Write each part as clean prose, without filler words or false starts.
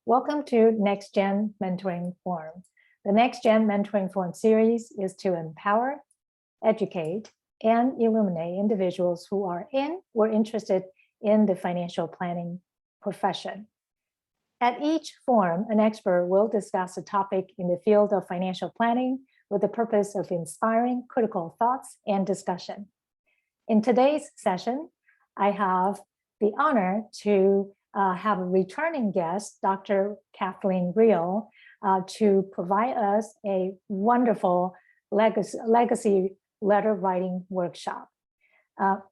Welcome to Next Gen Mentoring Forum. The Next Gen Mentoring Forum series is to empower, educate, and illuminate individuals who are in or interested in the financial planning profession. At each forum, an expert will discuss a topic in the field of financial planning with the purpose of inspiring critical thoughts and discussion. In today's session, I have the honor to have a returning guest, Dr. Kathleen Rehl, to provide us a wonderful legacy letter writing workshop. Let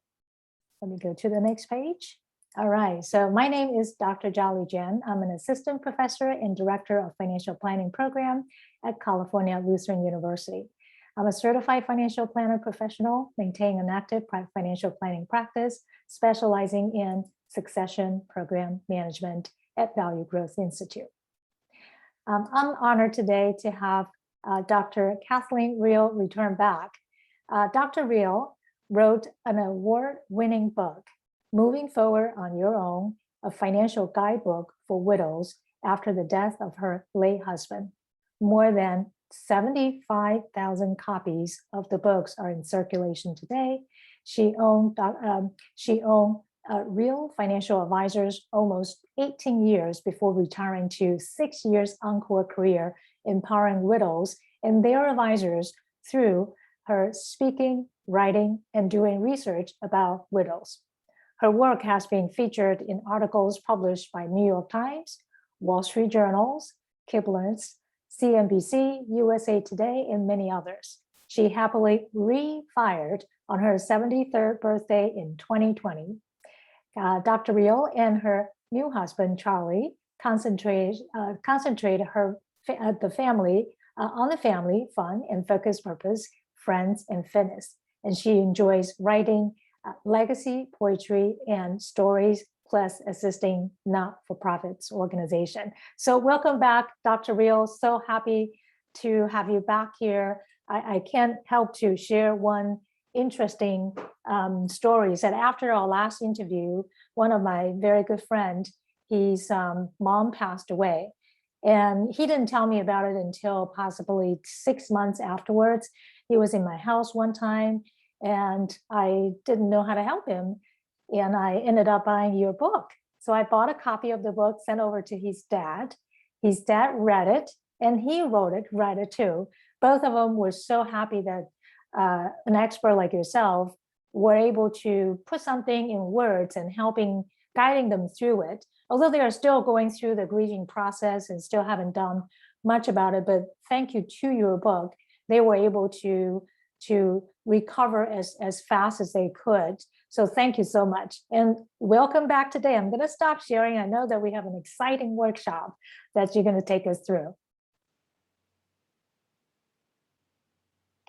me go to the next page. All right, so my name is Dr. Chia-Li Chien. I'm an assistant professor and director of financial planning program at California Lutheran University. I'm a certified financial planner professional, maintaining an active financial planning practice, specializing in succession program management at Value Growth Institute. I'm honored today to have Dr. Kathleen Rehl return back. Dr. Rehl wrote an award-winning book, Moving Forward on Your Own, a financial guidebook for widows after the death of her late husband. More than 75,000 copies of the books are in circulation today. She owned Rehl Financial Advisors almost 18 years before retiring to 6 years encore career empowering widows and their advisors through her speaking, writing, and doing research about widows. Her work has been featured in articles published by New York Times, Wall Street Journals, Kibler's, CNBC, USA Today, and many others. She happily refired on her 73rd birthday in 2020. Dr. Rehl and her new husband, Charlie, concentrate on the family, fun, and focus purpose, friends, and fitness. And she enjoys writing legacy, poetry, and stories, plus assisting not-for-profits organization. So welcome back, Dr. Rehl. So happy to have you back here. I can't help to share one interesting story. That after our last interview, one of my very good friends, his mom passed away. And he didn't tell me about it until possibly 6 months afterwards. He was in my house one time, and I didn't know how to help him. And I ended up buying your book. So I bought a copy of the book, sent over to his dad. His dad read it, and he read it too. Both of them were so happy that an expert like yourself were able to put something in words and guiding them through it. Although they are still going through the grieving process and still haven't done much about it, but thank you to your book, they were able to recover as fast as they could. So thank you so much. And welcome back today. I'm going to stop sharing. I know that we have an exciting workshop that you're going to take us through.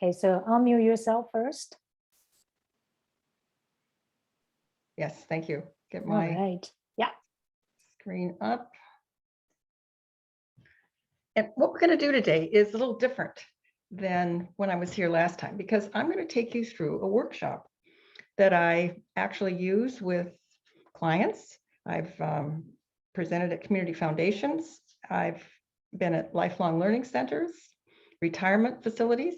Okay, so unmute yourself first. Yes, thank you. Get my screen up. And what we're going to do today is a little different than when I was here last time, because I'm going to take you through a workshop that I actually use with clients. I've presented at community foundations. I've been at lifelong learning centers, retirement facilities,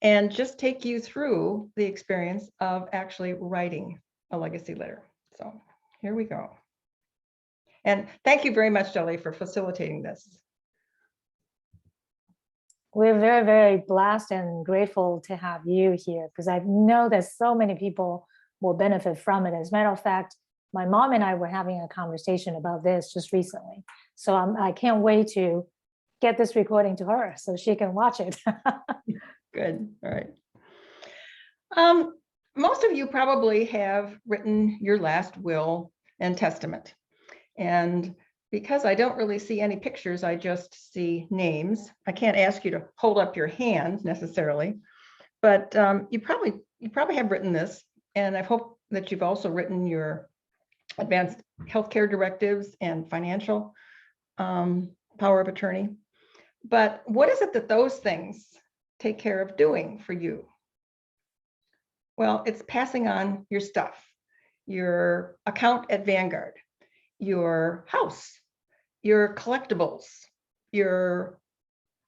and just take you through the experience of actually writing a legacy letter. So here we go. And thank you very much, Chia-Li, for facilitating this. We're very, very blessed and grateful to have you here, because I know that so many people will benefit from it. As a matter of fact, my mom and I were having a conversation about this just recently. So I can't wait to get this recording to her so she can watch it. Good. All right. Most of you probably have written your last will and testament. And because I don't really see any pictures, I just see names. I can't ask you to hold up your hand necessarily, but you probably have written this, and I hope that you've also written your advanced healthcare directives and financial power of attorney. But what is it that those things take care of doing for you? Well, it's passing on your stuff, your account at Vanguard, your house, your collectibles, your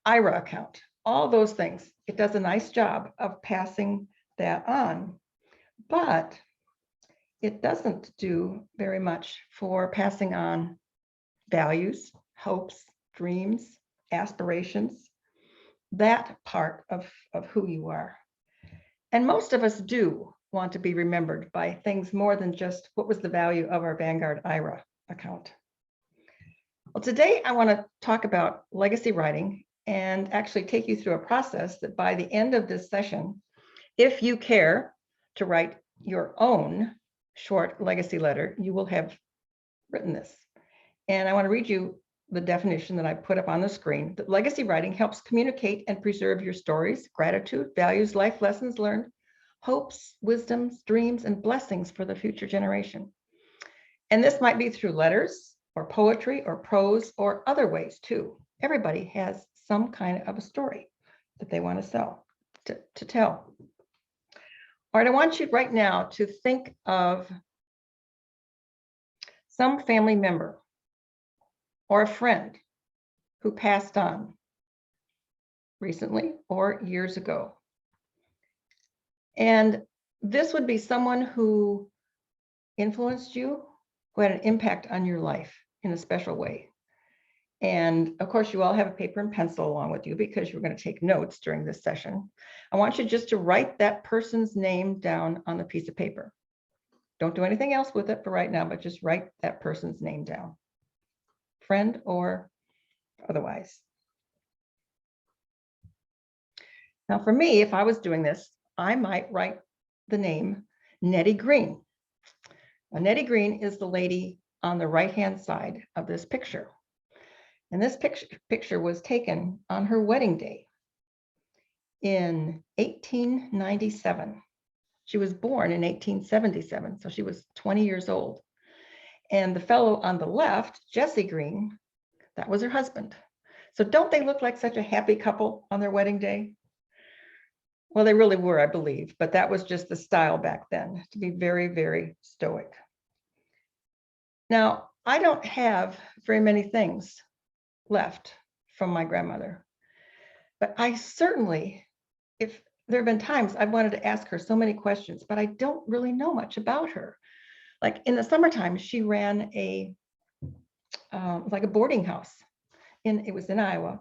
IRA account, all those things. It does a nice job of passing that on, but it doesn't do very much for passing on values, hopes, dreams, aspirations, that part of who you are. And most of us do want to be remembered by things more than just what was the value of our Vanguard IRA account. Well, today I want to talk about legacy writing and actually take you through a process that by the end of this session, if you care to write your own short legacy letter, you will have written this. And I want to read you the definition that I put up on the screen. That legacy writing helps communicate and preserve your stories, gratitude, values, life lessons learned, hopes, wisdoms, dreams, and blessings for the future generation. And this might be through letters or poetry or prose or other ways too. Everybody has some kind of a story that they want to tell. All right, I want you right now to think of some family member or a friend who passed on recently or years ago. And this would be someone who influenced you, who had an impact on your life in a special way. And of course, you all have a paper and pencil along with you because you're going to take notes during this session. I want you just to write that person's name down on the piece of paper. Don't do anything else with it for right now, but just write that person's name down, friend or otherwise. Now, for me, if I was doing this, I might write the name Nettie Green. Now, Nettie Green is the lady on the right-hand side of this picture. And this picture was taken on her wedding day in 1897. She was born in 1877, so she was 20 years old. And the fellow on the left, Jesse Green, that was her husband. So don't they look like such a happy couple on their wedding day? Well, they really were, I believe, but that was just the style back then, to be very, very stoic. Now, I don't have very many things left from my grandmother, but I certainly, if there have been times I've wanted to ask her so many questions, but I don't really know much about her. Like in the summertime, she ran like a boarding house. It was in Iowa,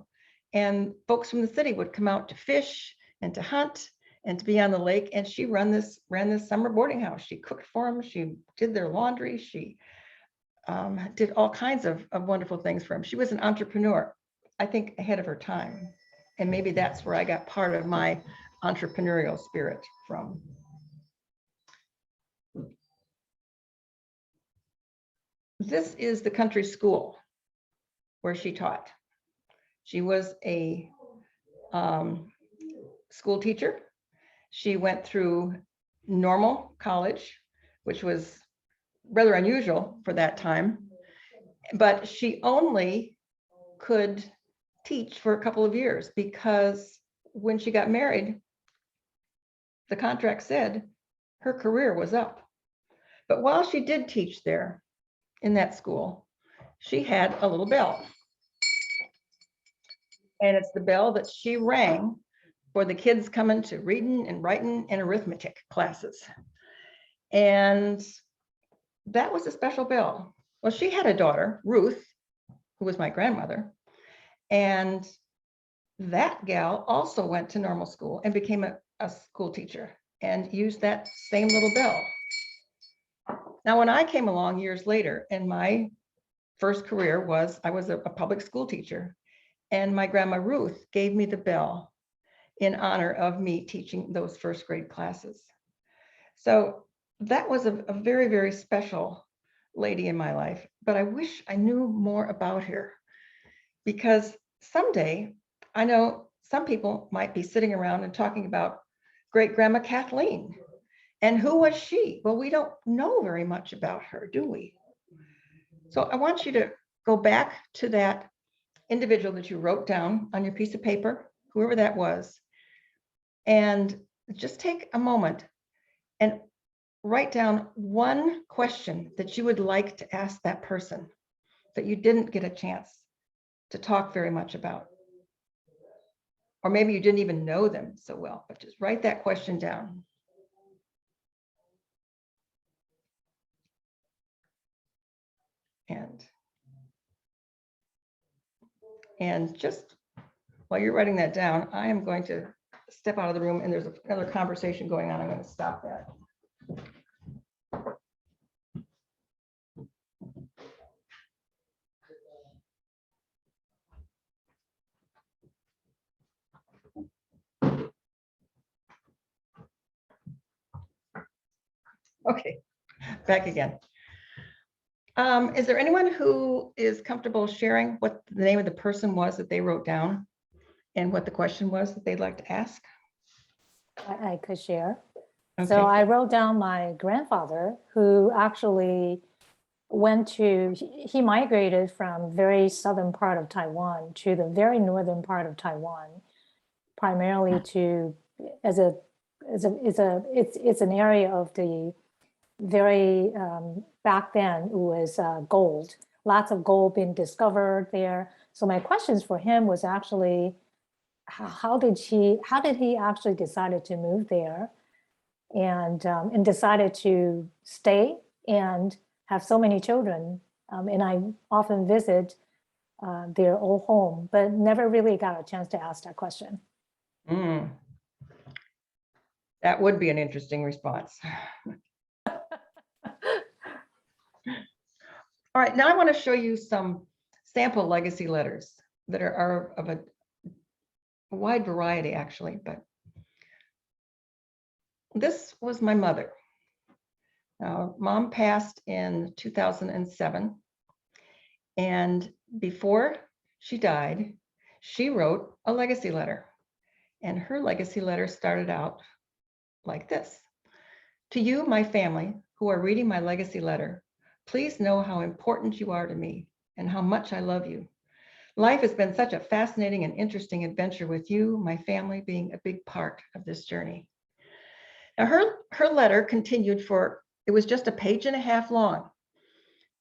and folks from the city would come out to fish and to hunt and to be on the lake. And she ran this summer boarding house. She cooked for them. She did their laundry. She did all kinds of wonderful things for them. She was an entrepreneur, I think, ahead of her time. And maybe that's where I got part of my entrepreneurial spirit from. This is the country school where she taught. She was a school teacher. She went through normal college, which was rather unusual for that time, but she only could teach for a couple of years because when she got married, the contract said her career was up. But while she did teach there in that school, she had a little bell. And it's the bell that she rang for the kids coming to reading and writing and arithmetic classes. And that was a special bell. Well, she had a daughter, Ruth, who was my grandmother. And that gal also went to normal school and became a school teacher and used that same little bell. Now, when I came along years later, and my first career was, I was a public school teacher, and my grandma Ruth gave me the bell in honor of me teaching those first grade classes. So that was a very, very special lady in my life, but I wish I knew more about her, because someday, I know some people might be sitting around and talking about great grandma Kathleen. And who was she? Well, we don't know very much about her, do we? So I want you to go back to that individual that you wrote down on your piece of paper, whoever that was, and just take a moment and write down one question that you would like to ask that person that you didn't get a chance to talk very much about? Or maybe you didn't even know them so well, but just write that question down. And just while you're writing that down, I am going to step out of the room, and there's another conversation going on. I'm going to stop that. Okay, back again. Is there anyone who is comfortable sharing what the name of the person was that they wrote down and what the question was that they'd like to ask? I could share. Okay. So I wrote down my grandfather, who actually he migrated from very southern part of Taiwan to the very northern part of Taiwan, primarily to it's an area of the very back then it was gold, lots of gold being discovered there. So my questions for him was actually, how did he actually decided to move there, and decided to stay and have so many children. And I often visit their old home, but never really got a chance to ask that question. That would be an interesting response. All right, now I want to show you some sample legacy letters that are of a wide variety, actually, but this was my mother. Mom passed in 2007, and before she died, she wrote a legacy letter, and her legacy letter started out like this. To you, my family, who are reading my legacy letter, please know how important you are to me and how much I love you. Life has been such a fascinating and interesting adventure with you, my family being a big part of this journey. Now, her letter continued for, it was just a page and a half long,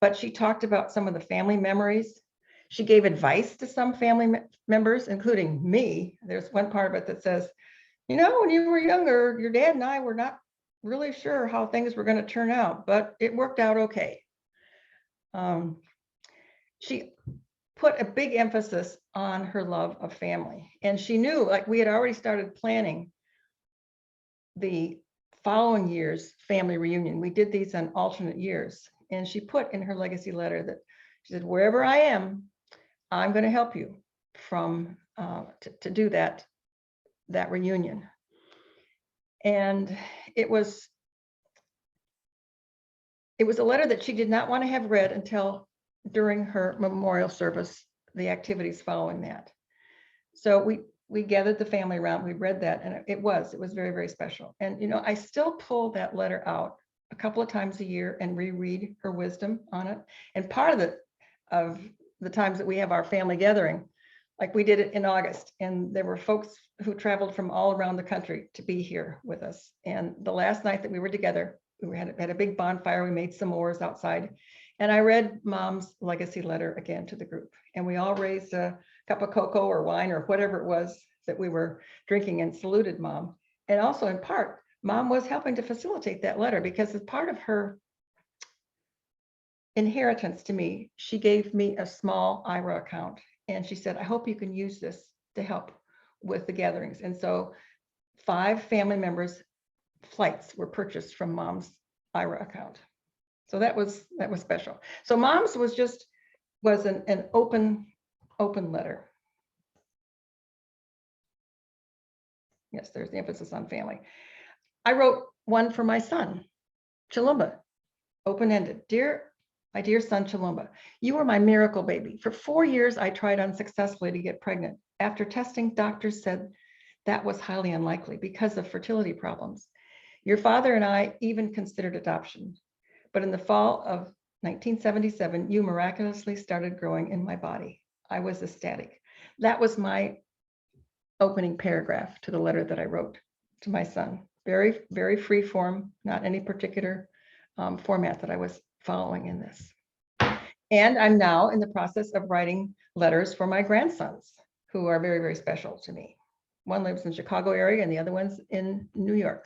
but she talked about some of the family memories. She gave advice to some family members, including me. There's one part of it that says, you know, when you were younger, your dad and I were not really sure how things were going to turn out, but it worked out okay. She put a big emphasis on her love of family. And she knew, like, we had already started planning the following year's family reunion. We did these on alternate years. And she put in her legacy letter that she said, wherever I am, I'm going to help you from to do that reunion. And it was a letter that she did not want to have read until during her memorial service, the activities following that. So we gathered the family around, we read that, and it was very, very special. And, you know, I still pull that letter out a couple of times a year and reread her wisdom on it. And part of the times that we have our family gathering, like we did it in August, and there were folks who traveled from all around the country to be here with us. And the last night that we were together, we had a big bonfire, we made s'mores outside, and I read Mom's legacy letter again to the group. And we all raised a cup of cocoa or wine or whatever it was that we were drinking and saluted Mom. And also, in part, Mom was helping to facilitate that letter, because as part of her inheritance to me, she gave me a small IRA account. And she said, I hope you can use this to help with the gatherings. And so 5 family members' flights were purchased from Mom's IRA account. So that was special. So Mom's was an open letter. Yes, there's the emphasis on family. I wrote one for my son, Chilumba, open-ended. My dear son, Chilumba, you were my miracle baby. For 4 years, I tried unsuccessfully to get pregnant. After testing, doctors said that was highly unlikely because of fertility problems. Your father and I even considered adoption. But in the fall of 1977, you miraculously started growing in my body. I was ecstatic. That was my opening paragraph to the letter that I wrote to my son. Very, very free form, not any particular format that I was following in this. And I'm now in the process of writing letters for my grandsons, who are very, very special to me. One lives in the Chicago area and the other one's in New York.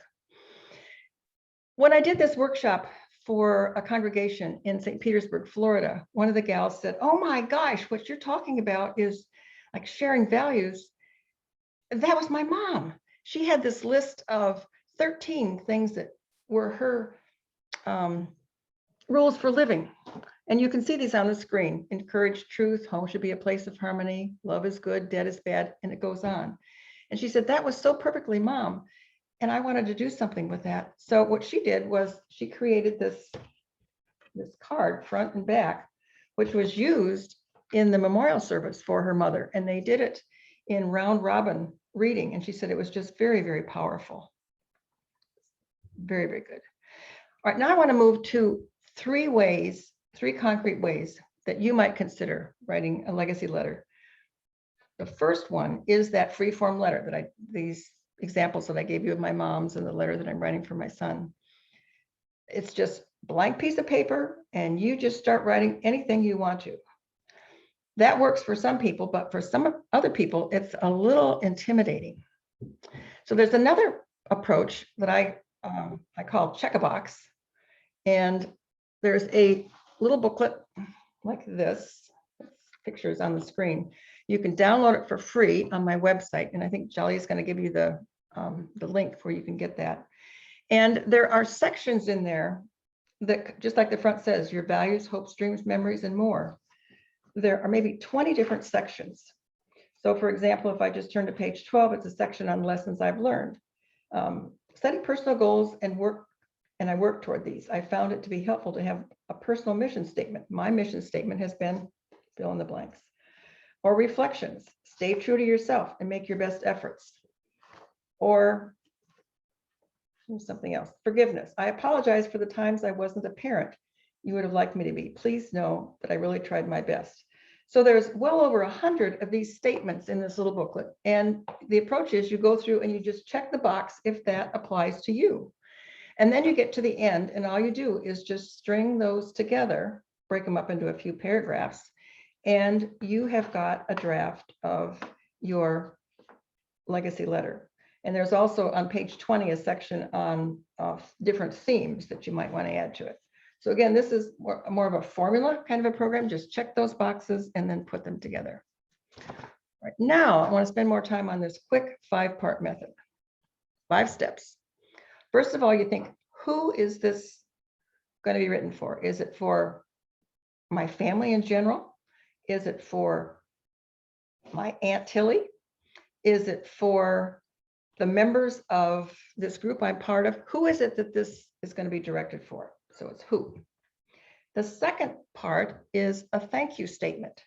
When I did this workshop for a congregation in St. Petersburg, Florida, one of the gals said, "Oh my gosh, what you're talking about is like sharing values." That was my mom. She had this list of 13 things that were her rules for living. And you can see these on the screen. Encourage truth, home should be a place of harmony, love is good, dead is bad, and it goes on. And she said, that was so perfectly Mom. And I wanted to do something with that. So what she did was she created this card, front and back, which was used in the memorial service for her mother. And they did it in round robin reading. And she said it was just very, very powerful. Very, very good. All right, now I want to move to three concrete ways that you might consider writing a legacy letter. The first one is that free form letter that these examples that I gave you of my mom's and the letter that I'm writing for my son. It's just blank piece of paper and you just start writing anything you want to. That works for some people, but for some other people, it's a little intimidating. So there's another approach that I call check-a-box. And there's a little booklet like this, pictures on the screen. You can download it for free on my website. And I think Chia-Li is going to give you the link where you can get that. And there are sections in there that, just like the front says, your values, hopes, dreams, memories, and more. There are maybe 20 different sections. So for example, if I just turn to page 12, it's a section on lessons I've learned. Setting personal goals and I work toward these. I found it to be helpful to have a personal mission statement. My mission statement has been fill in the blanks. Or reflections, stay true to yourself and make your best efforts. Or something else, forgiveness. I apologize for the times I wasn't a parent you would have liked me to be. Please know that I really tried my best. So there's well over 100 of these statements in this little booklet. And the approach is you go through and you just check the box if that applies to you. And then you get to the end and all you do is just string those together, break them up into a few paragraphs, and you have got a draft of your legacy letter. And there's also on page 20 a section on different themes that you might want to add to it. So again, this is more of a formula kind of a program. Just check those boxes and then put them together. Right now, I want to spend more time on this quick 5-part method. 5 steps. First of all, you think, who is this going to be written for? Is it for my family in general? Is it for my Aunt Tilly? Is it for the members of this group I'm part of? Who is it that this is going to be directed for? So it's who. The second part is a thank you statement,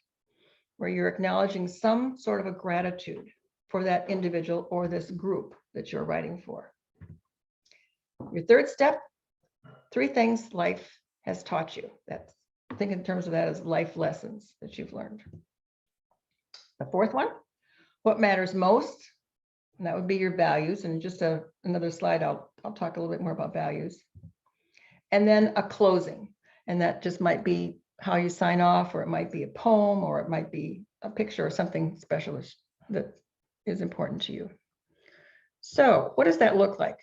where you're acknowledging some sort of a gratitude for that individual or this group that you're writing for. Your third step, 3 things life has taught you. Think in terms of that as life lessons that you've learned. The fourth one, what matters most, and that would be your values. And just another slide, I'll talk a little bit more about values. And then a closing, and that just might be how you sign off, or it might be a poem, or it might be a picture or something special that is important to you. So what does that look like?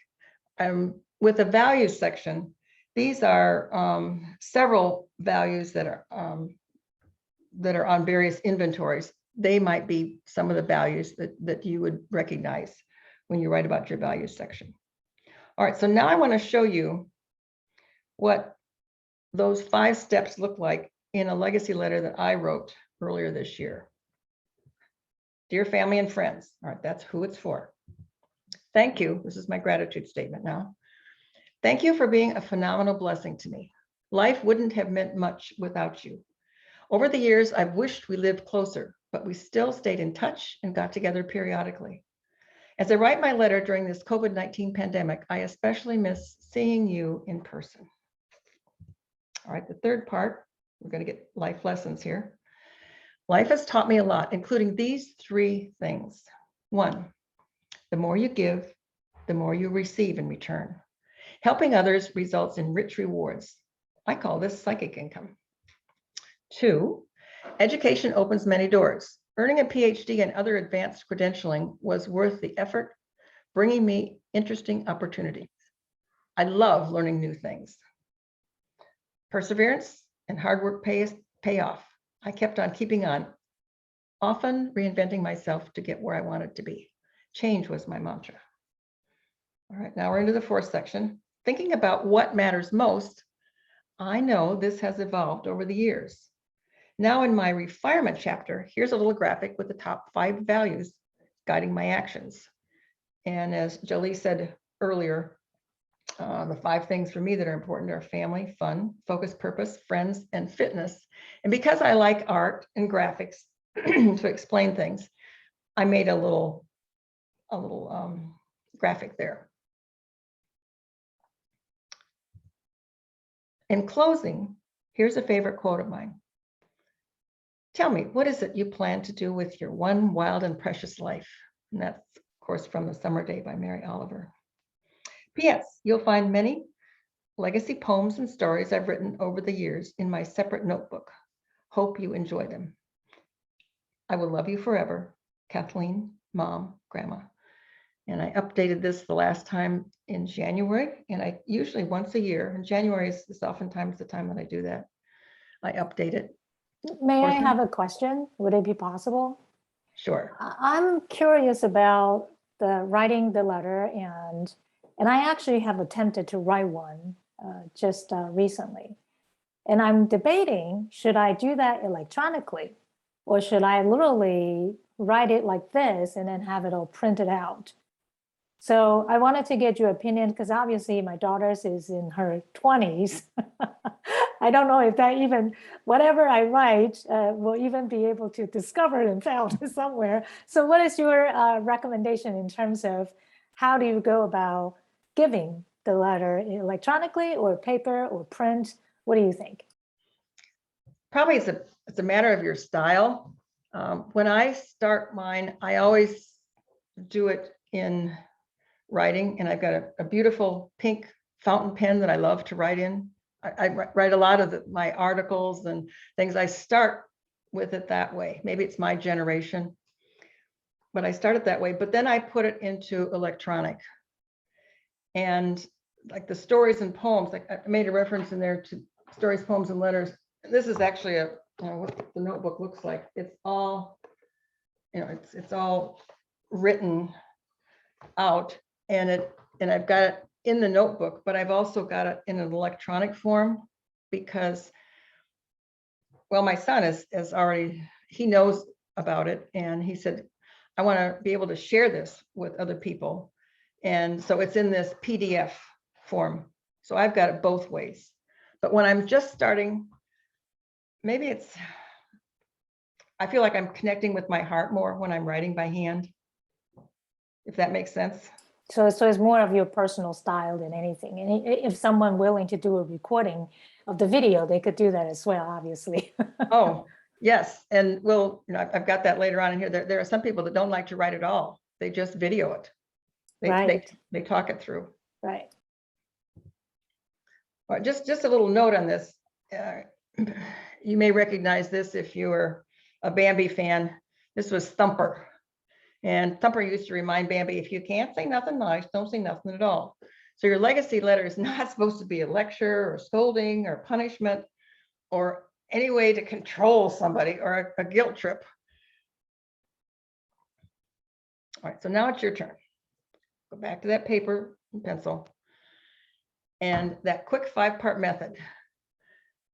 With the values section, these are several values that are on various inventories. They might be some of the values that you would recognize when you write about your values section. All right, so now I want to show you what those 5 steps look like in a legacy letter that I wrote earlier this year. Dear family and friends, all right, that's who it's for. Thank you. This is my gratitude statement now. Thank you for being a phenomenal blessing to me. Life wouldn't have meant much without you. Over the years, I've wished we lived closer, but we still stayed in touch and got together periodically. As I write my letter during this COVID-19 pandemic, I especially miss seeing you in person. All right, the third part, we're going to get life lessons here. Life has taught me a lot, including these 3 things. 1, the more you give, the more you receive in return. Helping others results in rich rewards. I call this psychic income. 2, education opens many doors. Earning a PhD and other advanced credentialing was worth the effort, bringing me interesting opportunities. I love learning new things. Perseverance and hard work pay off. I kept on keeping on, often reinventing myself to get where I wanted to be. Change was my mantra. All right, now we're into the 4th section. Thinking about what matters most, I know this has evolved over the years. Now in my refinement chapter, here's a little graphic with the top 5 values guiding my actions. And as Chia-Li said earlier, the 5 things for me that are important are family, fun, focus, purpose, friends, and fitness. And because I like art and graphics to explain things, I made a little graphic there. In closing, here's a favorite quote of mine. Tell me, what is it you plan to do with your one wild and precious life? And that's, of course, from The Summer Day by Mary Oliver. P.S. You'll find many legacy poems and stories I've written over the years in my separate notebook. Hope you enjoy them. I will love you forever, Kathleen, Mom, Grandma. And I updated this the last time in January, and I usually once a year, and January is oftentimes the time that I do that. I update it. May I have a question? Would it be possible? Sure. I'm curious about the writing the letter, and I actually have attempted to write one just recently. And I'm debating, should I do that electronically, or should I literally write it like this and then have it all printed out? So I wanted to get your opinion, because obviously my daughter's is in her 20s. I don't know if that even, whatever I write will even be able to discover and found somewhere. So what is your recommendation in terms of how do you go about giving the letter electronically or paper or print? What do you think? Probably it's a matter of your style. When I start mine, I always do it in writing, and I've got a beautiful pink fountain pen that I love to write in. I write a lot of my articles and things. I start with it that way. Maybe it's my generation, but I start it that way. But then I put it into electronic. And like the stories and poems, like I made a reference in there to stories, poems, and letters. This is actually what the notebook looks like. It's all, it's all written out, and I've got it in the notebook, but I've also got it in an electronic form because, well, my son is already, he knows about it, and he said, I want to be able to share this with other people. And so it's in this PDF form. So I've got it both ways. But when I'm just starting, maybe I feel like I'm connecting with my heart more when I'm writing by hand, if that makes sense. So it's more of your personal style than anything. And if someone willing to do a recording of the video, they could do that as well, obviously. Oh, yes. And I've got that later on in here. There are some people that don't like to write at all. They just video it. They talk it through. Right. Well, just a little note on this. You may recognize this if you were a Bambi fan. This was Thumper. And Thumper used to remind Bambi, if you can't say nothing nice, don't say nothing at all. So your legacy letter is not supposed to be a lecture or scolding or punishment or any way to control somebody or a guilt trip. All right, so now it's your turn. Go back to that paper and pencil. And that quick 5-part method.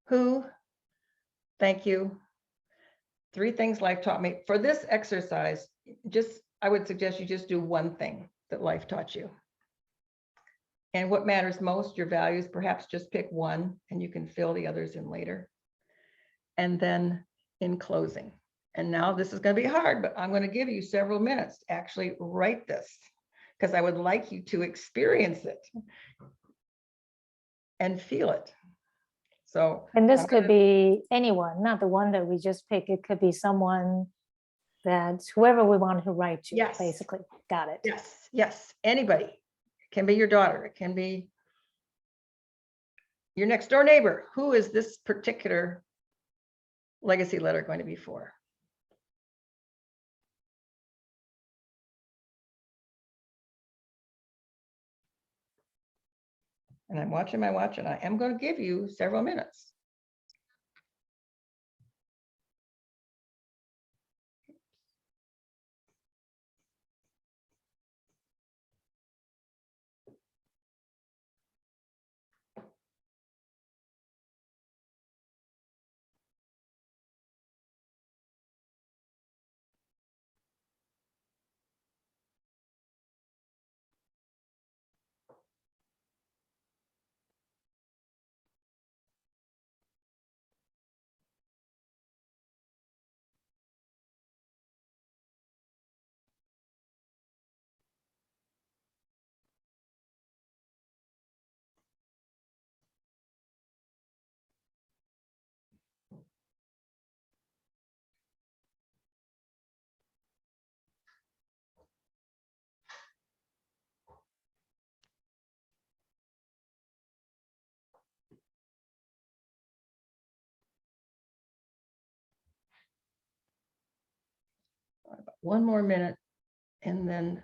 Who, thank you, 3 things life taught me. For this exercise, I would suggest you just do one thing that life taught you. And what matters most, your values, perhaps just pick one and you can fill the others in later. And then in closing, and now this is going to be hard, but I'm going to give you several minutes to actually write this because I would like you to experience it and feel it. So, and this could be anyone, not the one that we just picked. It could be someone that's whoever we want to write to, yes. Basically. Got it. Yes. Anybody. It can be your daughter. It can be your next door neighbor. Who is this particular legacy letter going to be for? And I'm watching my watch, and I am going to give you several minutes. One more minute, and then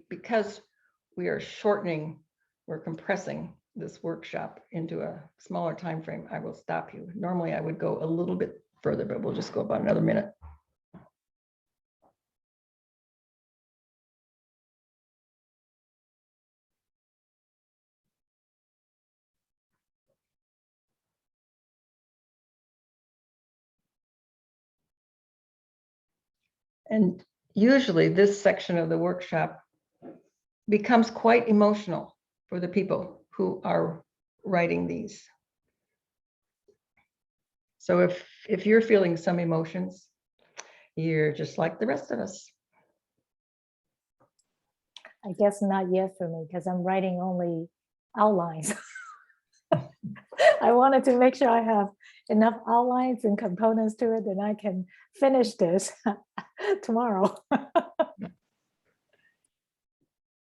because we are shortening, we're compressing this workshop into a smaller time frame, I will stop you. Normally I would go a little bit further, but we'll just go about another minute. And usually this section of the workshop becomes quite emotional for the people who are writing these. So if you're feeling some emotions, you're just like the rest of us. I guess not yet for me, because I'm writing only outlines. I wanted to make sure I have enough outlines and components to it, and I can finish this tomorrow.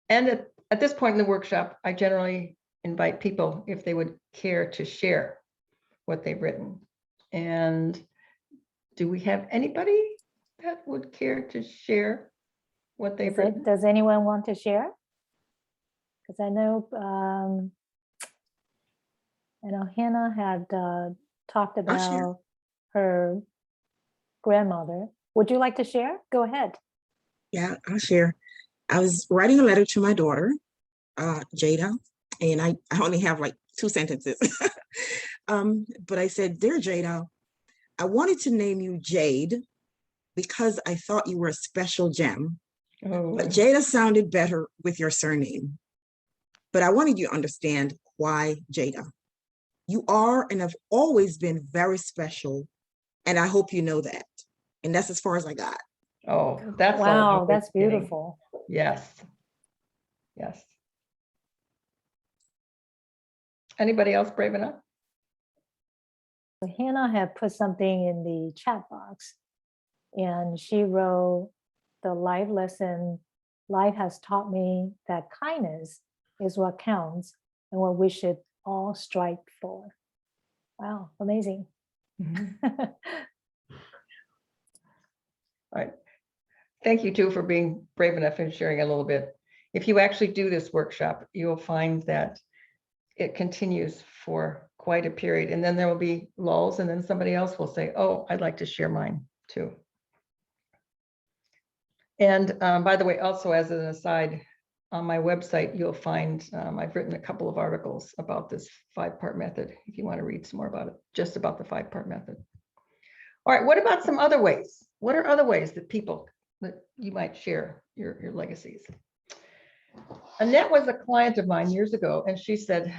And at this point in the workshop, I generally invite people, if they would care, to share what they've written. And do we have anybody that would care to share what they've written? Does anyone want to share? Because I know Hannah had talked about her grandmother. Would you like to share? Go ahead. Yeah, I'll share. I was writing a letter to my daughter, Jada, and I only have like 2 sentences. But I said, "Dear Jada, I wanted to name you Jade because I thought you were a special gem. Oh. But Jada sounded better with your surname. But I wanted you to understand why Jada. You are and have always been very special, and I hope you know that." And that's as far as I got. Oh, that's wow, that's beautiful. Yes. Yes. Anybody else brave enough? Hannah had put something in the chat box, and she wrote, "The life lesson, life has taught me that kindness is what counts and what we should all strive for." Wow, amazing. Mm-hmm. All right. Thank you too for being brave enough and sharing a little bit. If you actually do this workshop, you will find that it continues for quite a period, and then there will be lulls, and then somebody else will say, "Oh, I'd like to share mine too." And by the way, also as an aside, on my website, you'll find I've written a couple of articles about this 5-part method if you want to read some more about it, just about the 5-part method. All right, what about some other ways? What are other ways that you might share your legacies? Annette was a client of mine years ago, and she said,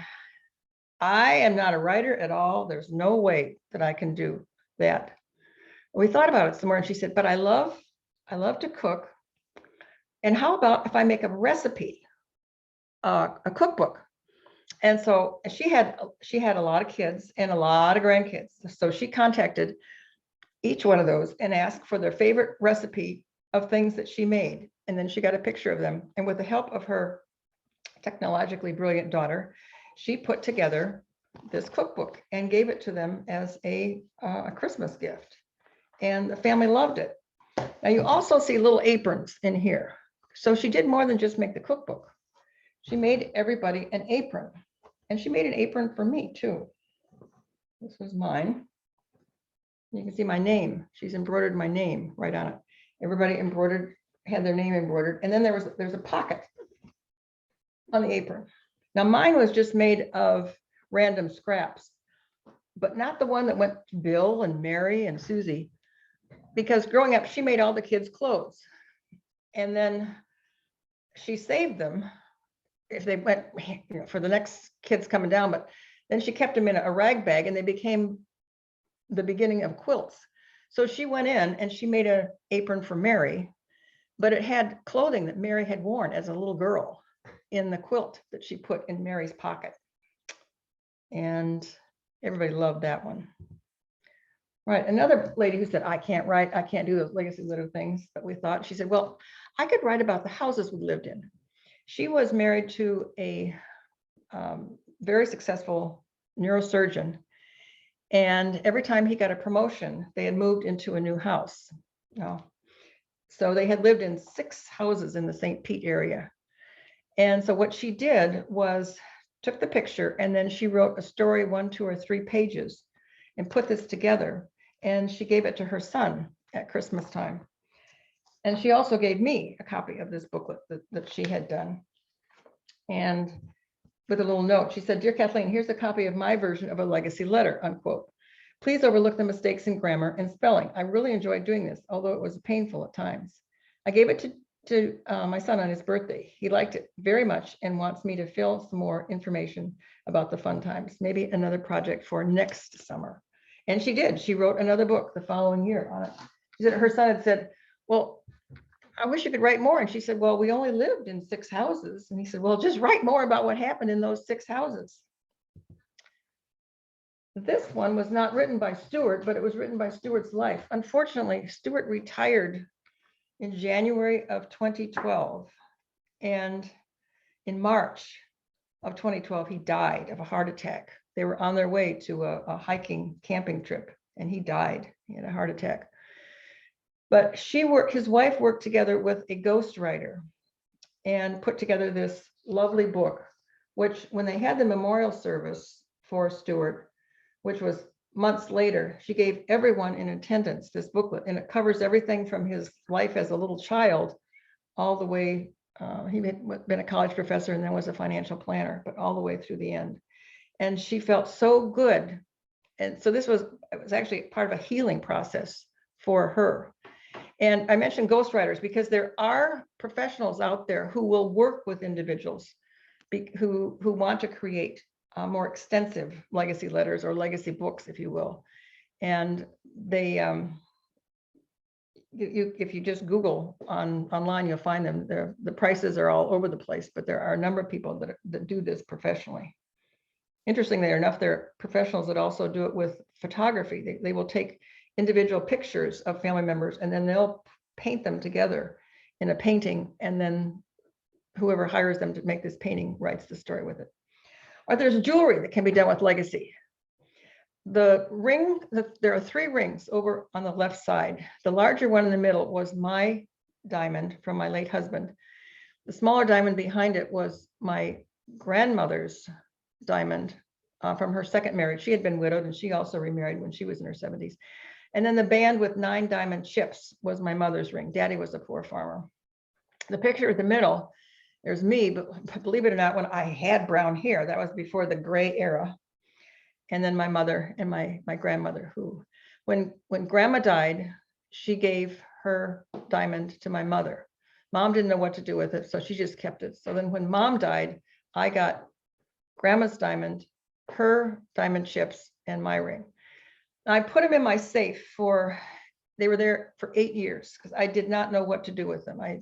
"I am not a writer at all. There's no way that I can do that." We thought about it some more, and she said, "But I love to cook. And how about if I make a recipe, a cookbook?" And so she had a lot of kids and a lot of grandkids. So she contacted each one of those and asked for their favorite recipe of things that she made. And then she got a picture of them. And with the help of her technologically brilliant daughter, she put together this cookbook and gave it to them as a Christmas gift. And the family loved it. Now you also see little aprons in here. So she did more than just make the cookbook. She made everybody an apron. And she made an apron for me too. This was mine. You can see my name. She's embroidered my name right on it. Everybody embroidered, had their name embroidered. And then there's a pocket on the apron. Now mine was just made of random scraps, but not the one that went to Bill and Mary and Susie, because growing up, she made all the kids' clothes. And then she saved them if they went, for the next kids coming down, but then she kept them in a rag bag and they became the beginning of quilts. So she went in and she made an apron for Mary, but it had clothing that Mary had worn as a little girl in the quilt that she put in Mary's pocket. And everybody loved that one. Right, another lady who said, I can't write, I can't do those legacy letter things, but we thought, she said, well, I could write about the houses we lived in. She was married to a very successful neurosurgeon. And every time he got a promotion, they had moved into a new house. So they had lived in 6 houses in the St. Pete area. And so what she did was took the picture and then she wrote a story, 1, 2, or 3 pages and put this together. And she gave it to her son at Christmas time. And she also gave me a copy of this booklet that she had done. And with a little note, she said, "Dear Kathleen, here's a copy of my version of a legacy letter," unquote. "Please overlook the mistakes in grammar and spelling. I really enjoyed doing this, although it was painful at times. I gave it to my son on his birthday. He liked it very much and wants me to fill some more information about the fun times, maybe another project for next summer." And she did. She wrote another book the following year on it. She said her son had said, "Well, I wish you could write more." And she said, "Well, we only lived in 6 houses." And he said, "Well, just write more about what happened in those 6 houses." This one was not written by Stuart, but it was written by Stuart's life. Unfortunately, Stuart retired in January of 2012. And in March of 2012, he died of a heart attack. They were on their way to a hiking camping trip and he died. He had a heart attack. But his wife worked together with a ghostwriter and put together this lovely book, which when they had the memorial service for Stuart, which was months later, she gave everyone in attendance this booklet, and it covers everything from his life as a little child all the way, he had been a college professor and then was a financial planner, but all the way through the end. And she felt so good. And so it was actually part of a healing process for her. And I mentioned ghostwriters because there are professionals out there who will work with individuals who want to create more extensive legacy letters or legacy books, if you will. And they, if you just Google online, you'll find them. The prices are all over the place, but there are a number of people that do this professionally. Interestingly enough, there are professionals that also do it with photography. They will take individual pictures of family members and then they'll paint them together in a painting, and then whoever hires them to make this painting writes the story with it. Or there's jewelry that can be done with legacy. The ring, there are 3 rings over on the left side. The larger one in the middle was my diamond from my late husband. The smaller diamond behind it was my grandmother's diamond from her second marriage. She had been widowed and she also remarried when she was in her 70s. And then the band with 9 diamond chips was my mother's ring. Daddy was a poor farmer. The picture at the middle, there's me, but believe it or not, when I had brown hair, that was before the gray era. And then my mother and my grandmother, who, when grandma died, she gave her diamond to my mother. Mom didn't know what to do with it, so she just kept it. So then when mom died, I got grandma's diamond, her diamond chips, and my ring. I put them in my safe they were there for 8 years because I did not know what to do with them. I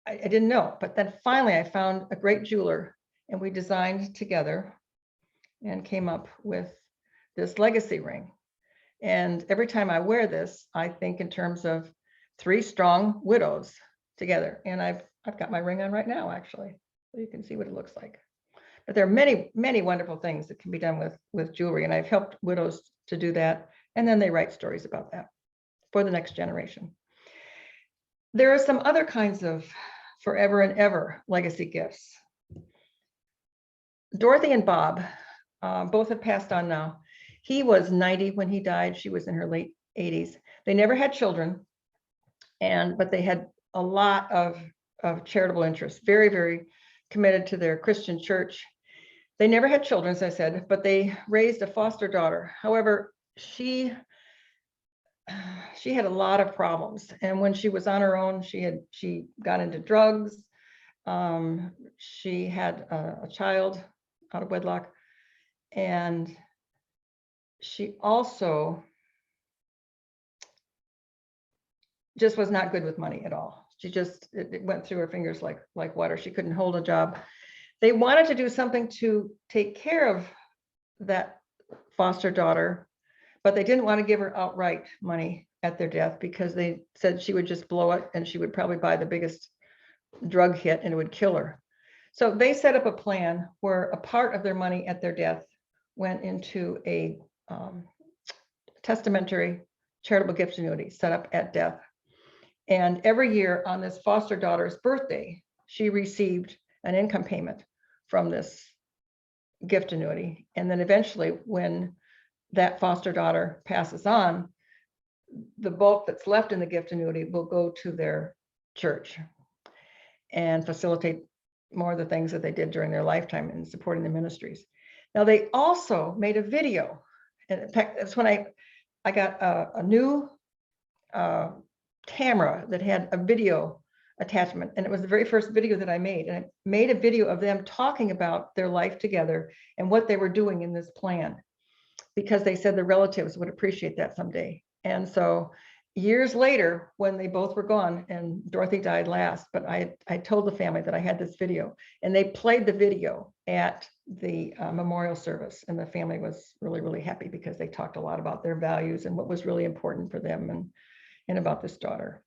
didn't know, but then finally I found a great jeweler and we designed together and came up with this legacy ring. And every time I wear this, I think in terms of 3 strong widows together. And I've got my ring on right now, actually, so you can see what it looks like. But there are many, many wonderful things that can be done with jewelry, and I've helped widows to do that. And then they write stories about that for the next generation. There are some other kinds of forever and ever legacy gifts. Dorothy and Bob, both have passed on now. He was 90 when he died. She was in her late 80s. They never had children, but they had a lot of charitable interests, very, very committed to their Christian church. They never had children, as I said, but they raised a foster daughter. However, she had a lot of problems. And when she was on her own, she got into drugs. She had a child out of wedlock. And she also just was not good with money at all. She just, it went through her fingers like water. She couldn't hold a job. They wanted to do something to take care of that foster daughter, but they didn't want to give her outright money at their death because they said she would just blow it and she would probably buy the biggest drug hit and it would kill her. So they set up a plan where a part of their money at their death went into a testamentary charitable gift annuity set up at death. And every year on this foster daughter's birthday, she received an income payment from this gift annuity. And then eventually when that foster daughter passes on, the bulk that's left in the gift annuity will go to their church and facilitate more of the things that they did during their lifetime in supporting the ministries. Now, they also made a video. And in fact, that's when I got a new camera that had a video attachment. And it was the very first video that I made. And I made a video of them talking about their life together and what they were doing in this plan, because they said the relatives would appreciate that someday. And so years later, when they both were gone and Dorothy died last, but I told the family that I had this video, and they played the video at the memorial service, and the family was really, really happy because they talked a lot about their values and what was really important for them and about this daughter.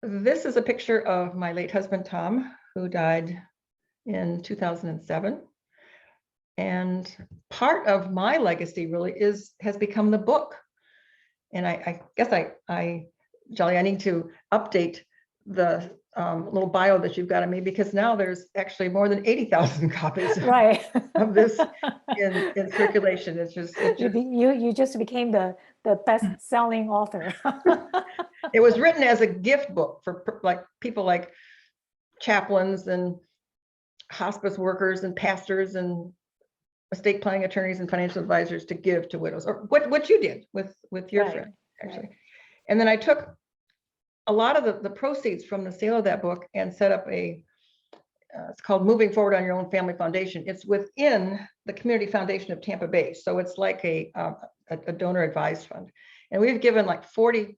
This is a picture of my late husband, Tom, who died in 2007. And part of my legacy really has become the book. And I guess Chia-Li, I need to update the little bio that you've got of me, because now there's actually more than 80,000 copies Right. of this in circulation. It's just you just became the best-selling author. It was written as a gift book for like people like chaplains and hospice workers and pastors and estate planning attorneys and financial advisors to give to widows, or what you did with your friend, actually. Right. And then I took a lot of the proceeds from the sale of that book and set up it's called Moving Forward on Your Own Family Foundation. It's within the Community Foundation of Tampa Bay. So it's like a donor advised fund. And we've given like 50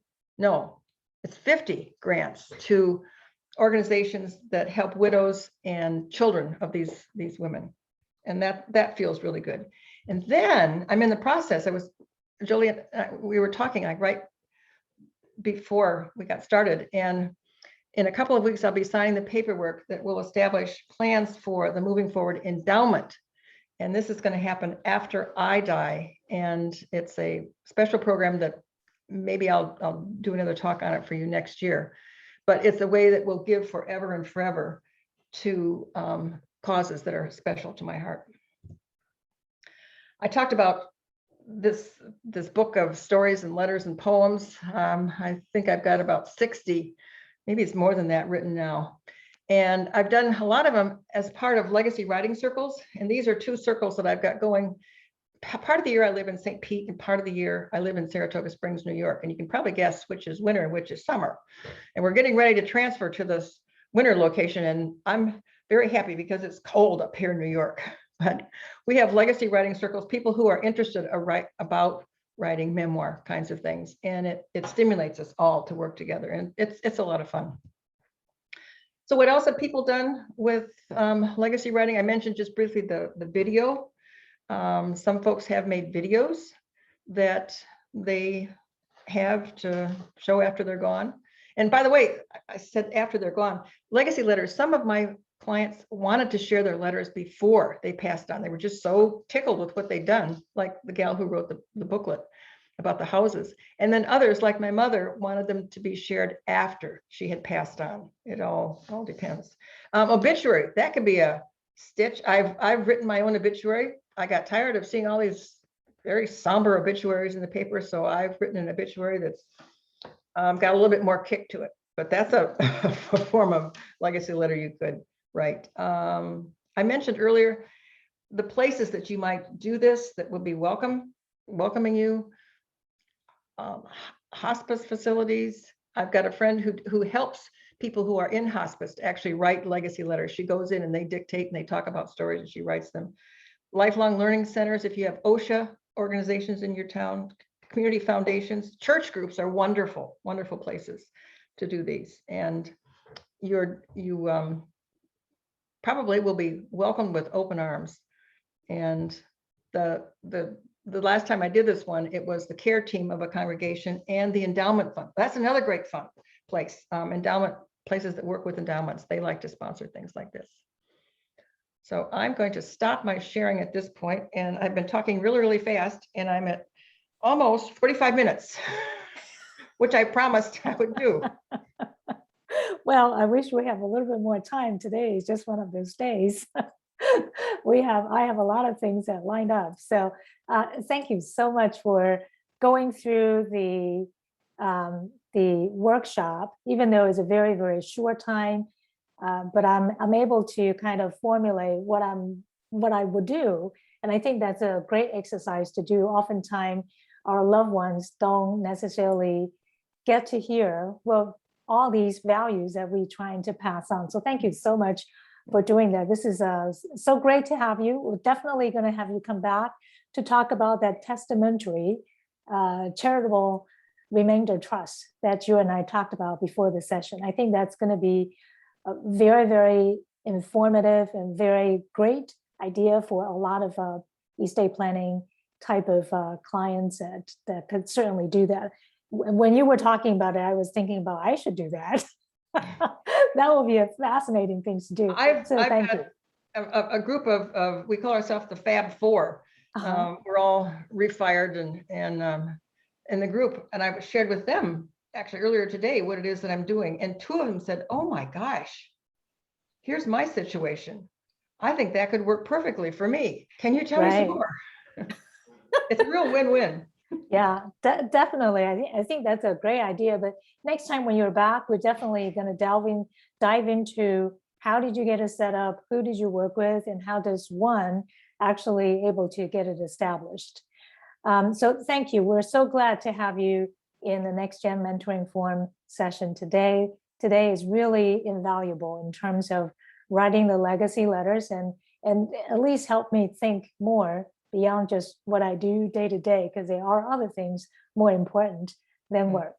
grants to organizations that help widows and children of these women. And that feels really good. And then I'm in the process. Julian, we were talking like right before we got started. And in a couple of weeks, I'll be signing the paperwork that will establish plans for the Moving Forward endowment. And this is going to happen after I die. And it's a special program that maybe I'll do another talk on it for you next year. But it's a way that we'll give forever and forever to causes that are special to my heart. I talked about this book of stories and letters and poems. I think I've got about 60, maybe it's more than that, written now. And I've done a lot of them as part of legacy writing circles. And these are 2 circles that I've got going. Part of the year I live in St. Pete, and part of the year I live in Saratoga Springs, New York. And you can probably guess which is winter and which is summer. And we're getting ready to transfer to this winter location. And I'm very happy because it's cold up here in New York. But we have legacy writing circles, people who are interested about writing memoir kinds of things. And it stimulates us all to work together. And it's a lot of fun. So what else have people done with legacy writing? I mentioned just briefly the video. Some folks have made videos that they have to show after they're gone. And by the way, I said after they're gone, legacy letters, some of my clients wanted to share their letters before they passed on. They were just so tickled with what they'd done, like the gal who wrote the booklet about the houses. And then others, like my mother, wanted them to be shared after she had passed on. It all depends. Obituary, that could be a stitch. I've written my own obituary. I got tired of seeing all these very somber obituaries in the paper, so I've written an obituary that's got a little bit more kick to it. But that's a form of legacy letter you could write. I mentioned earlier the places that you might do this that would be welcoming you. Hospice facilities. I've got a friend who helps people who are in hospice to actually write legacy letters. She goes in and they dictate and they talk about stories and she writes them. Lifelong learning centers, if you have OSHA organizations in your town, community foundations, church groups are wonderful, wonderful places to do these. And you probably will be welcomed with open arms. And the last time I did this one, it was the care team of a congregation and the endowment fund. That's another great fun place. Endowment places that work with endowments, they like to sponsor things like this. So I'm going to stop my sharing at this point, and I've been talking really, really fast, and I'm at almost 45 minutes, which I promised I would do. Well, I wish we have a little bit more time. Today is just one of those days. I have a lot of things that lined up. So thank you so much for going through the workshop, even though it's a very, very short time. But I'm able to kind of formulate what I would do. And I think that's a great exercise to do. Oftentimes, our loved ones don't necessarily get to hear, well, all these values that we're trying to pass on. So thank you so much for doing that. This is so great to have you. We're definitely going to have you come back to talk about that testamentary charitable remainder trust that you and I talked about before the session. I think that's going to be a very, very informative and very great idea for a lot of estate planning type of clients that could certainly do that. When you were talking about it, I was thinking about I should do that. That would be a fascinating thing to do. I've thank had a group of we call ourselves the Fab Four. We're all refired and in the group, and I shared with them actually earlier today what it is that I'm doing, and two of them said, "Oh my gosh, here's my situation. I think that could work perfectly for me. Can you tell me some more?" It's a real win-win. Yeah, definitely. I think that's a great idea. But next time when you're back, we're definitely going to dive into how did you get it set up, who did you work with, and how does one actually able to get it established. So thank you. We're so glad to have you in the Next Gen Mentoring Forum session today. Today is really invaluable in terms of writing the legacy letters and at least help me think more beyond just what I do day to day, because there are other things more important than work.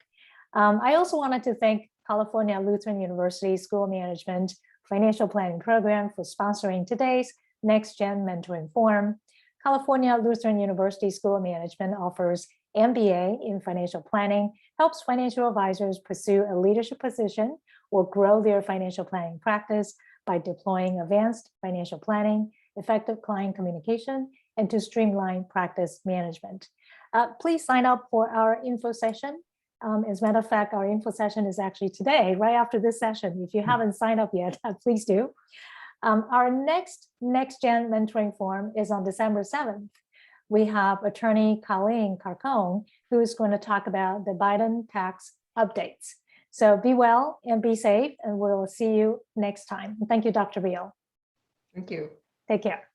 I also wanted to thank California Lutheran University School of Management Financial Planning Program for sponsoring today's Next Gen Mentoring Forum. California Lutheran University School of Management offers MBA in financial planning, helps financial advisors pursue a leadership position or grow their financial planning practice by deploying advanced financial planning, effective client communication, and to streamline practice management. Please sign up for our info session. As a matter of fact, our info session is actually today, right after this session. If you haven't signed up yet, please do. Our next Gen Mentoring Forum is on December 7th. We have attorney Colleen Carcone, who is going to talk about the Biden tax updates. So be well and be safe, and we'll see you next time. Thank you, Dr. Rehl. Thank you. Take care.